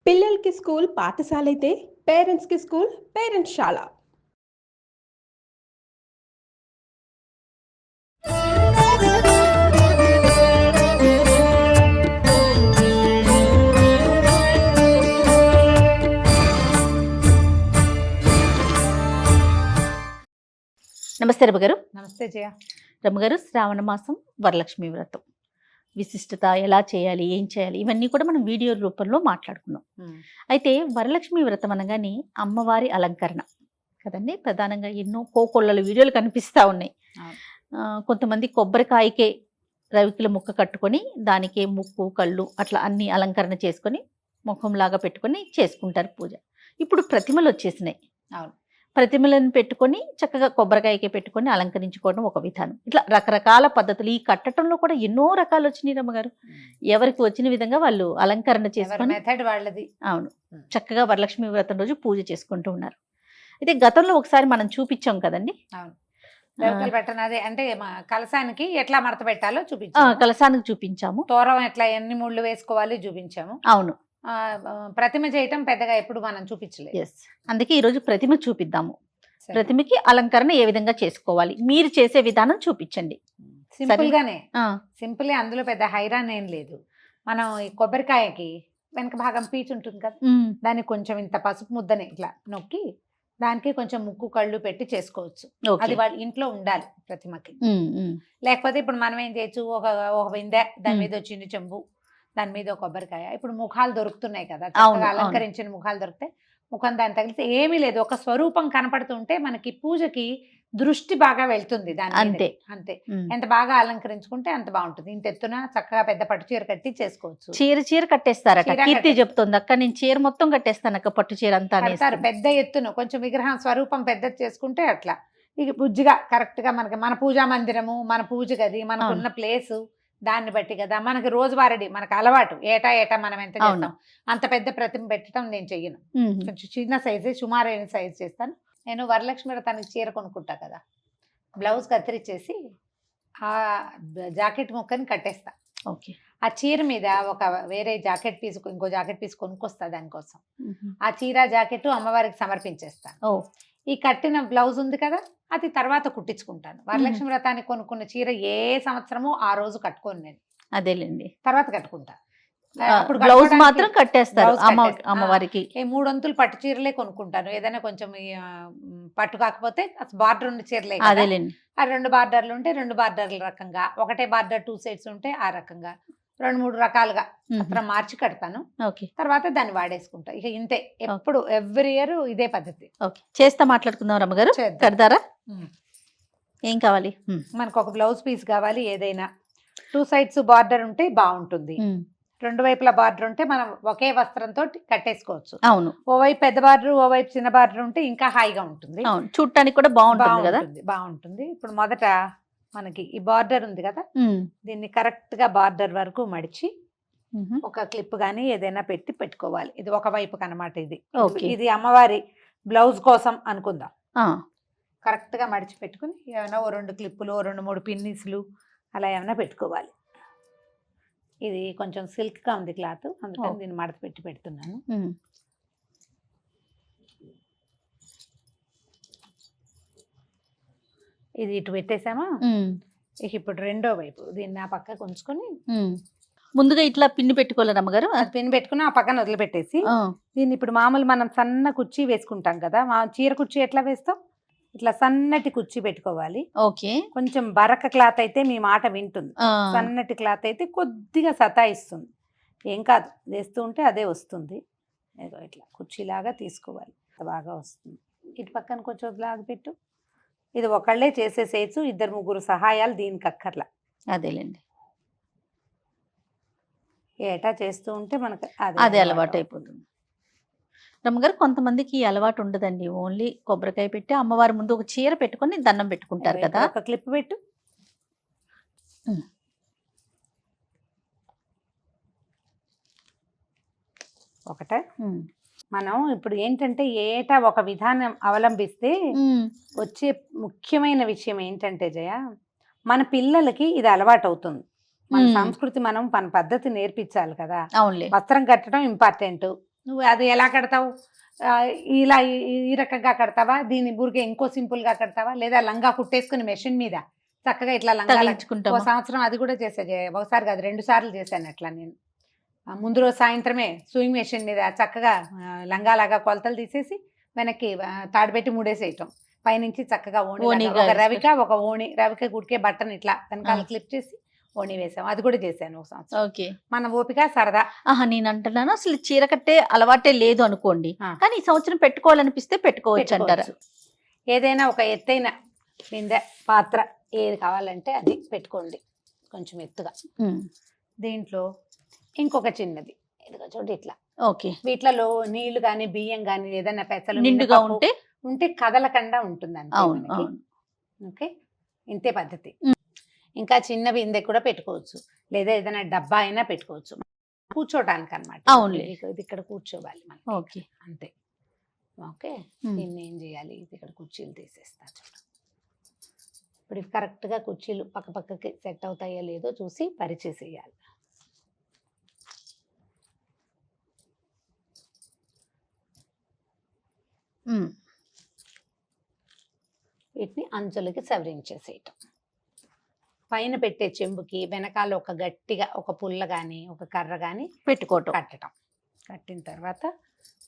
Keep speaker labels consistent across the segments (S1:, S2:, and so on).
S1: పిల్లలకి స్కూల్ పాఠశాలైతే పేరెంట్స్‌కి స్కూల్ పేరెంట్స్‌శాల.
S2: నమస్తే రమ్మగారు.
S3: నమస్తే జయ.
S2: రమ్మగారు, శ్రావణ మాసం వరలక్ష్మి వ్రతం విశిష్టత, ఎలా చేయాలి, ఏం చేయాలి, ఇవన్నీ కూడా మనం వీడియో రూపంలో మాట్లాడుకున్నాం. అయితే వరలక్ష్మి వ్రతం అనగానే అమ్మవారి అలంకరణ కదండి ప్రధానంగా. ఎన్నో కోకొల్లల వీడియోలు కనిపిస్తూ ఉన్నాయి. కొంతమంది కొబ్బరికాయకే రవికిల ముక్క కట్టుకొని దానికే ముక్కు కళ్ళు అట్లా అన్ని అలంకరణ చేసుకొని ముఖంలాగా పెట్టుకొని చేసుకుంటారు పూజ. ఇప్పుడు ప్రతిమలు వచ్చేసినాయి.
S3: అవును,
S2: ప్రతిమలను పెట్టుకొని చక్కగా కొబ్బరికాయకే పెట్టుకొని అలంకరించుకోవడం ఒక విధానం. ఇట్లా రకరకాల పద్ధతులు. ఈ కట్టడంలో కూడా ఎన్నో రకాలు వచ్చినాయి రమ్మగారు. ఎవరికి వచ్చిన విధంగా వాళ్ళు అలంకరణ చేసుకొని
S3: మెథడ్ వాళ్ళది.
S2: అవును, చక్కగా వరలక్ష్మి వ్రతం రోజు పూజ చేసుకుంటూ ఉన్నారు. అయితే గతంలో ఒకసారి మనం చూపించాం కదండి.
S3: అవును, పెట్టనదే అంటే కలసానికి ఎట్లా మడత పెట్టాలో చూపించాము.
S2: కలసానికి చూపించాము.
S3: తోరం ఎట్లా ఎన్ని ముళ్ళు వేసుకోవాలి చూపించాము.
S2: అవును,
S3: ప్రతిమ చేయటం పెద్దగా ఎప్పుడు మనం చూపించలేదు.
S2: ఎస్, అందుకే ఈరోజు ప్రతిమ చూపిద్దాము. ప్రతిమకి అలంకరణ ఏ విధంగా చేసుకోవాలి మీరు చేసే విధానం చూపించండి.
S3: సింపుల్ గానే, సింపుల్. అందులో పెద్ద హైరాన్ ఏం లేదు. మనం ఈ కొబ్బరికాయకి వెనక భాగం పీచు ఉంటుంది కదా, దాన్ని కొంచెం ఇంత పసుపు ముద్దని ఇట్లా నొక్కి దానికి కొంచెం ముక్కు కళ్ళు పెట్టి చేసుకోవచ్చు. అది వాళ్ళ ఇంట్లో ఉండాలి ప్రతిమకి. లేకపోతే ఇప్పుడు మనం ఏం చేయొచ్చు, ఒక విందె, దాని మీద వచ్చింది చెంబు, దాని మీద ఒక కొబ్బరికాయ. ఇప్పుడు ముఖాలు దొరుకుతున్నాయి కదా, చక్కగా అలంకరించిన ముఖాలు దొరికితే ముఖం దాన్ని తగిలితే ఏమీ లేదు, ఒక స్వరూపం కనపడుతుంటే మనకి పూజకి దృష్టి బాగా వెళ్తుంది దాని
S2: అంతే
S3: అంతే. ఎంత బాగా అలంకరించుకుంటే అంత బాగుంటుంది. ఇంత ఎత్తున చక్కగా పెద్ద పట్టు చీర కట్టి చేసుకోవచ్చు.
S2: చీర కట్టేస్తారట కీర్తి చెప్తుంది. అక్క నేను చీర మొత్తం కట్టేస్తాను అక్క, పట్టు చీర అంతా
S3: పెద్ద ఎత్తున. కొంచెం విగ్రహం స్వరూపం పెద్దది చేసుకుంటే అట్లా ఇక బుజ్జిగా కరెక్ట్ గా మనకి మన పూజా మందిరము, మన పూజ గది, మనకున్న ప్లేసు దాన్ని బట్టి కదా మనకి రోజువారీ మనకు అలవాటు. ఏటా మనం ఎంత చేస్తాం, అంత పెద్ద ప్రతిమ పెట్టడం నేను చెయ్యను. కొంచెం చిన్న సైజే, సుమారైన సైజ్ చేస్తాను. నేను వరలక్ష్మి వ్రతానికి చీర కొనుక్కుంటా కదా, బ్లౌజ్ కత్తిరించేసి ఆ జాకెట్ ముక్కని కట్టేస్తా.
S2: ఓకే,
S3: ఆ చీర మీద ఒక వేరే జాకెట్ పీస్, ఇంకో జాకెట్ పీస్ కొనుక్కొస్తా దానికోసం. ఆ చీర జాకెట్ అమ్మవారికి సమర్పించేస్తాను. ఈ కట్టిన బ్లౌజ్ ఉంది కదా, అది తర్వాత కుట్టించుకుంటాను. వరలక్ష్మి వ్రతానికి కొనుక్కున్న చీర ఏ సంవత్సరమో ఆ రోజు కట్టుకోను నేను.
S2: అదేలేండి,
S3: తర్వాత కట్టుకుంటా.
S2: అప్పుడు బ్లౌజ్ మాత్రం కట్టేస్తారు అమ్మవారికి.
S3: 3 వంతులు పట్టు చీరలే కొనుక్కుంటాను. ఏదైనా కొంచెం పట్టు కాకపోతే బార్డర్ ఉన్న చీరలే.
S2: అదేలేండి,
S3: ఆ 2 బార్డర్లు ఉంటే 2 బార్డర్ల రకంగా, ఒకటే బార్డర్ 2 సైడ్స్ ఉంటే ఆ రకంగా 2-3 రకాలుగా అక్కడ మార్చి కడతాను. తర్వాత దాన్ని వాడేసుకుంటా. ఇక ఇంతే, ఎప్పుడు ఎవ్రీ ఇయర్ ఇదే పద్ధతి.
S2: చేస్తా మాట్లాడుకుందాం రమ్మగారు. కడతారా? ఏం కావాలి
S3: మనకు? ఒక బ్లౌజ్ పీస్ కావాలి. ఏదైనా 2 సైడ్స్ బార్డర్ ఉంటే బాగుంటుంది. 2 వైపుల బార్డర్ ఉంటే మనం ఒకే వస్త్రంతో కట్టేసుకోవచ్చు.
S2: అవును,
S3: ఓవైపు పెద్ద బార్డర్, ఓవైపు చిన్న బార్డర్ ఉంటే ఇంకా హాయిగా ఉంటుంది.
S2: చూడటానికి కూడా
S3: బాగుంటుంది. ఇప్పుడు మొదట మనకి ఈ బార్డర్ ఉంది కదా, దీన్ని కరెక్ట్ గా బార్డర్ వరకు మడిచి ఒక క్లిప్ గానీ ఏదైనా పెట్టుకోవాలి. ఇది ఒక వైపుకి అన్నమాట. ఇది అమ్మవారి బ్లౌజ్ కోసం అనుకుందాం. కరెక్ట్ గా మడిచి పెట్టుకుని ఏమైనా 2 క్లిప్పులు, 2-3 పిన్నిస్లు అలా ఏమైనా పెట్టుకోవాలి. ఇది కొంచెం సిల్క్ గా ఉంది క్లాత్, అందుకని దీన్ని మడత పెడుతున్నాను. ఇది ఇటు పెట్టేసామా, ఇప్పుడు రెండో వైపు దీన్ని ఆ పక్కకు ఉంచుకొని
S2: ముందుగా ఇట్లా పిన్ని పెట్టుకోవాలి రమ్మగారు.
S3: అది పిన్ని పెట్టుకుని ఆ పక్కన వదిలిపెట్టేసి దీన్ని ఇప్పుడు మామూలు మనం సన్న కుర్చీ వేసుకుంటాం కదా, చీర కుర్చీ ఎట్లా వేస్తాం, ఇట్లా సన్నటి కుర్చీ పెట్టుకోవాలి.
S2: ఓకే,
S3: కొంచెం బరక క్లాత్ అయితే మీ మాట వింటుంది, సన్నటి క్లాత్ అయితే కొద్దిగా సతాయిస్తుంది. ఏం కాదు, వేస్తూ ఉంటే అదే వస్తుంది. ఏదో ఇట్లా కుర్చీలాగా తీసుకోవాలి, బాగా వస్తుంది. ఇటు పక్కన కొంచెం లాగా పెట్టు. ఇది ఒకళ్ళే చేసేసేయచ్చు, 2-3 సహాయాలు దీనికి అక్కర్లా.
S2: అదేలేండి,
S3: ఏటా చేస్తూ ఉంటే మనకు
S2: అదే అలవాటు అయిపోతుంది రమ్మగారు. కొంతమందికి అలవాటు ఉండదండి, ఓన్లీ కొబ్బరికాయ పెట్టి అమ్మవారి ముందు ఒక చీర పెట్టుకొని దండం పెట్టుకుంటారు కదా.
S3: ఒక క్లిప్ పెట్టు. ఒకటే మనం ఇప్పుడు ఏంటంటే ఏటా ఒక విధానం అవలంబిస్తే వచ్చే ముఖ్యమైన విషయం ఏంటంటే జయ, మన పిల్లలకి ఇది అలవాటు అవుతుంది. మన సంస్కృతి, మనం మన పద్ధతి నేర్పించాలి కదా. వస్త్రం కట్టడం ఇంపార్టెంట్, నువ్వు అది ఎలా కడతావు, ఇలా ఈ రకంగా కడతావా, దీని ఊరికే ఇంకో సింపుల్గా కడతావా, లేదా లంగా కుట్టేసుకుని మెషిన్ మీద చక్కగా ఇట్లా లంగా ఓ
S2: తగిలించుకుంటాము.
S3: సంవత్సరం అది కూడా చేసా, ఒకసారి కాదు 2 సార్లు చేశాను అట్లా నేను. ముందు రోజు సాయంత్రమే సూయింగ్ మెషిన్ మీద చక్కగా లంగాలాగా కొలతలు తీసేసి వెనక్కి తాడు పెట్టి ముడేసేయటం, పైనుంచి చక్కగా ఓణి
S2: ఓణిగా
S3: ఒక రవిక ఒక ఓణి, రవిక గుడికే బట్టను ఇట్లా వెనకాల క్లిప్ చేసి ఓణి వేసాం. అది కూడా చేశాను ఒక సంవత్సరం.
S2: ఓకే.
S3: మన ఓపిక సరదా.
S2: నేను అంటున్నాను అసలు చీర కట్టే అలవాటే లేదు అనుకోండి, కానీ ఈ సంవత్సరం పెట్టుకోవాలనిపిస్తే పెట్టుకోవచ్చు అంటారా?
S3: ఏదైనా ఒక ఎత్తైన బిందె పాత్ర ఏది కావాలంటే అది పెట్టుకోండి కొంచెం ఎత్తుగా. దీంట్లో ఇంకొక చిన్నది ఇదిగో చూడండి ఇట్లా.
S2: ఓకే.
S3: వీటిలో నీళ్లు కానీ బియ్యం కానీ ఏదైనా పెసలు
S2: నిండుగా
S3: ఉంటే కదలకుండా ఉంటుంది.
S2: అవును.
S3: ఓకే, ఇంతే పద్ధతి. ఇంకా చిన్న బిందె కూడా పెట్టుకోవచ్చు, లేదా ఏదైనా డబ్బా అయినా పెట్టుకోవచ్చు కూర్చోటానికి అనమాట.
S2: అవును,
S3: ఇది ఇక్కడ కూర్చోవాలి మనం.
S2: ఓకే,
S3: అంతే. ఓకే, దీన్ని ఏం చేయాలి, ఇది ఇక్కడ కుర్చీలు తీసేస్తా చూడు. ఇప్పుడు ఇవి కరెక్ట్గా కుర్చీలు పక్క పక్కకి సెట్ అవుతాయో లేదో చూసి పరిచేసేయాలి. వీటిని అంచులకి సవరించేసేయటం. పైన పెట్టే చెంబుకి వెనకాల ఒక గట్టిగా ఒక పుల్ల కానీ ఒక కర్ర కానీ
S2: పెట్టుకోవటం,
S3: కట్టడం. కట్టిన తర్వాత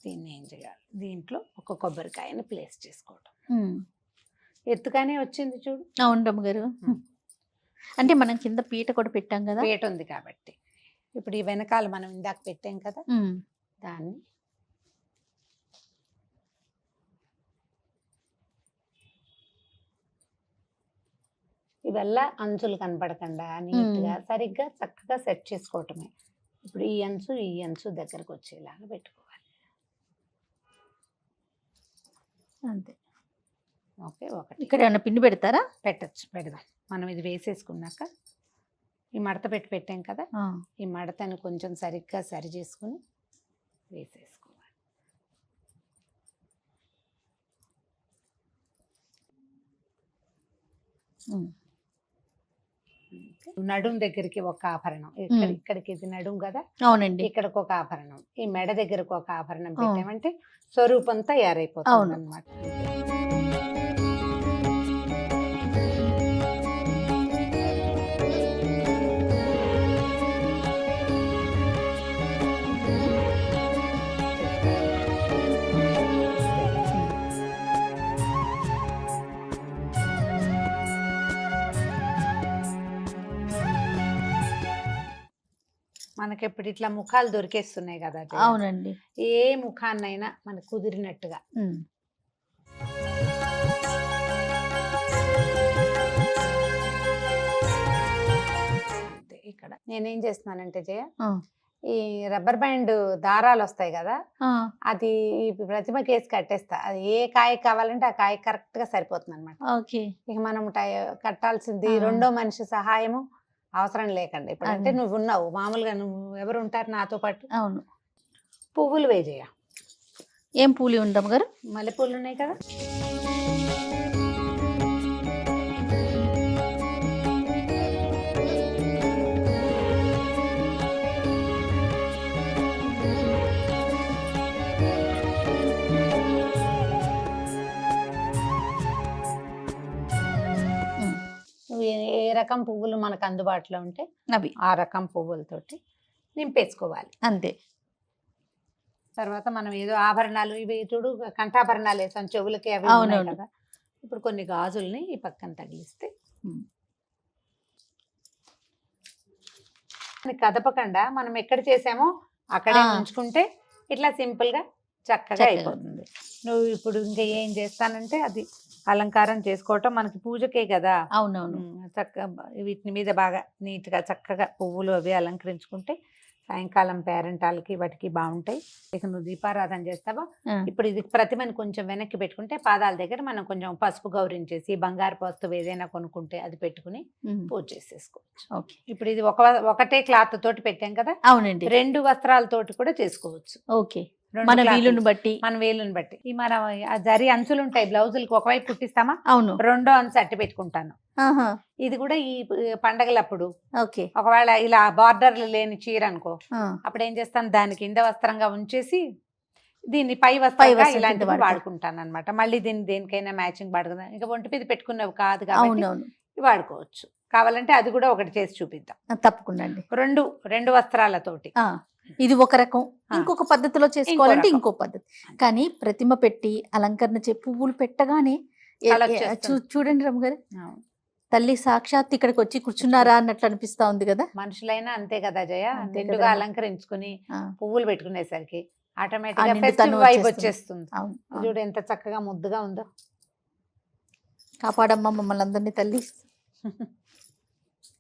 S3: దీన్ని ఏం చేయాలి, దీంట్లో ఒక కొబ్బరికాయని ప్లేస్ చేసుకోవటం. ఎత్తుగానే వచ్చింది చూడు.
S2: అవును రమ్మగారు. అంటే మనం కింద పీట కూడా పెట్టాం కదా,
S3: పీట ఉంది కాబట్టి. ఇప్పుడు ఈ వెనకాల మనం ఇందాక పెట్టాం కదా, దాన్ని ఇవల్ల అంచులు కనపడకుండా నీట్గా సరిగ్గా చక్కగా సెట్ చేసుకోవటమే. ఇప్పుడు ఈ అంచు దగ్గరకు వచ్చేలాగా పెట్టుకోవాలి.
S2: అంతే.
S3: ఓకే, ఒకటి.
S2: ఇక్కడ ఏమైనా పిండి పెడతారా?
S3: పెడదాం. మనం ఇది వేసేసుకున్నాక ఈ మడత పెట్టాం కదా, ఈ మడతను కొంచెం సరిగ్గా సరి చేసుకుని వేసేసుకోవాలి. నడుం దగ్గరికి ఒక ఆభరణం, ఇక్కడికి ఇది నడుం కదా,
S2: అవునండి,
S3: ఇక్కడికి ఒక ఆభరణం, ఈ మెడ దగ్గరకు ఒక ఆభరణం పెట్టామంటే స్వరూపం తయారైపోతుంది అన్నమాట. మనకి ఇప్పుడు ఇట్లా ముఖాలు దొరికేస్తున్నాయి కదా.
S2: అవునండి,
S3: ఏ ముఖాన్నైనా మనకు కుదిరినట్టుగా ఇక్కడ నేనేం చేస్తున్నానంటే జయ, ఈ రబ్బర్ బ్యాండ్ దారాలు వస్తాయి కదా, అది ప్రతిమ కేసి కట్టేస్తా. అది ఏ కాయ కావాలంటే ఆ కాయ కరెక్ట్ గా సరిపోతుంది అనమాట. ఇక మనం కట్టాల్సింది రెండో మనిషి సహాయము అవసరం లేకుండా. ఇప్పుడు అంటే నువ్వు ఉన్నావు, మామూలుగా నువ్వు ఎవరు ఉంటారు నాతో పాటు.
S2: అవును.
S3: పువ్వులు వేజేయ.
S2: ఏం పూలు ఉంటాం గారు?
S3: మల్లెపూలు ఉన్నాయి కదా. ఏ రకం పువ్వులు మనకు అందుబాటులో ఉంటే
S2: అవి
S3: ఆ రకం పువ్వులతోటి నింపేసుకోవాలి.
S2: అంతే.
S3: తర్వాత మనం ఏదో ఆభరణాలు ఇవి చూడు, కంఠాభరణాలు వేసాం చెవులకి, అవి ఉన్నాయి కదా. ఇప్పుడు కొన్ని గాజుల్ని ఈ పక్కన తగిలిస్తే కదపకుండా మనం ఎక్కడ చేసామో అక్కడే ఉంచుకుంటే ఇట్లా సింపుల్ గా చక్కగా అయిపోతుంది. నువ్వు ఇప్పుడు ఇంకా ఏం చేస్తానంటే అది అలంకారం చేసుకోవటం మనకి పూజకే కదా.
S2: అవునవును.
S3: చక్కగా వీటి మీద బాగా నీట్ గా చక్కగా పువ్వులు అవి అలంకరించుకుంటే సాయంకాలం పేరెంటాలకి వాటికి బాగుంటాయి. ఇక నువ్వు దీపారాధన చేస్తావా, ఇప్పుడు ఇది ప్రతిమని కొంచెం వెనక్కి పెట్టుకుంటే పాదాల దగ్గర మనం కొంచెం పసుపు గౌరించేసి బంగారు వస్తువు ఏదైనా కొనుక్కుంటే అది పెట్టుకుని పూజ చేసేసుకోవచ్చు. ఇప్పుడు ఇది ఒకటే క్లాత్ తోటి పెట్టాం కదా.
S2: అవునండి.
S3: 2 వస్త్రాలతోటి కూడా చేసుకోవచ్చు.
S2: ఓకే, మన వీలుని బట్టి. ఈ మన జరి అంచులు ఉంటాయి బ్లౌజులకి, ఒకవైపు కుట్టిస్తామా. అవును.
S3: రెండో అంచు అట్టి పెట్టుకుంటాను. ఇది కూడా ఈ పండగలప్పుడు
S2: ఓకే,
S3: ఒకవేళ ఇలా బార్డర్లు లేని చీర అనుకో, అప్పుడు ఏం చేస్తాను, దాని కింద వస్త్రంగా ఉంచేసి దీన్ని పై వస్త్రంగా
S2: వస్త్రం కింద
S3: ఇలాంటివి
S2: వాడతారు.
S3: వాడుకుంటాను అనమాట. మళ్ళీ దీన్ని దేనికైనా మ్యాచింగ్ వాడుకుందాం. ఇంకా ఒంటి మీద పెట్టుకున్నవి కాదు కాబట్టి
S2: అవునవును,
S3: ఇవి వాడుకోవచ్చు. కావాలంటే అది కూడా ఒకటి చేసి చూపిద్దాం.
S2: తప్పకుండా అండి.
S3: రెండు వస్త్రాలతోటి.
S2: ఇది ఒక రకం, ఇంకొక పద్ధతిలో చేసుకోవాలంటే
S3: రకం.
S2: ఇంకో పద్ధతి. కానీ ప్రతిమ పెట్టి అలంకరణ పువ్వులు పెట్టగానే
S3: కళ వచ్చేస్తుంది.
S2: చూడండి రమ్మగారు,
S3: అవును.
S2: తల్లి సాక్షాత్ ఇక్కడికి వచ్చి కూర్చున్నారా అన్నట్లు అనిపిస్తా ఉంది కదా.
S3: మనుషులైనా అంతే కదా జయ,
S2: అంతే
S3: నిండుగా
S2: కదమ్మా.
S3: అలంకరించుకుని
S2: ఆ,
S3: పువ్వులు పెట్టుకునేసరికి ఆటోమేటిక్
S2: ఆ
S3: గా
S2: నిండుతనం
S3: ఫెస్టివ్ వైబ్
S2: వచ్చేస్తుంది.
S3: వచ్చేస్తుంది.
S2: అవును, అవును.
S3: చూడు ఎంత చక్కగా ముద్దుగా ఉందో.
S2: కాపాడమ్మా మమ్మల్ని అందరినీ తల్లి.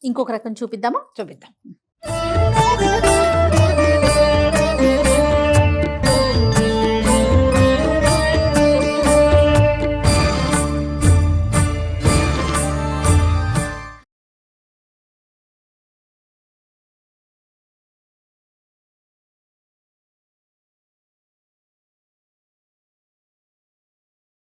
S2: ఇంకొక రకం చూపిద్దామా?
S3: చూపిద్దాం.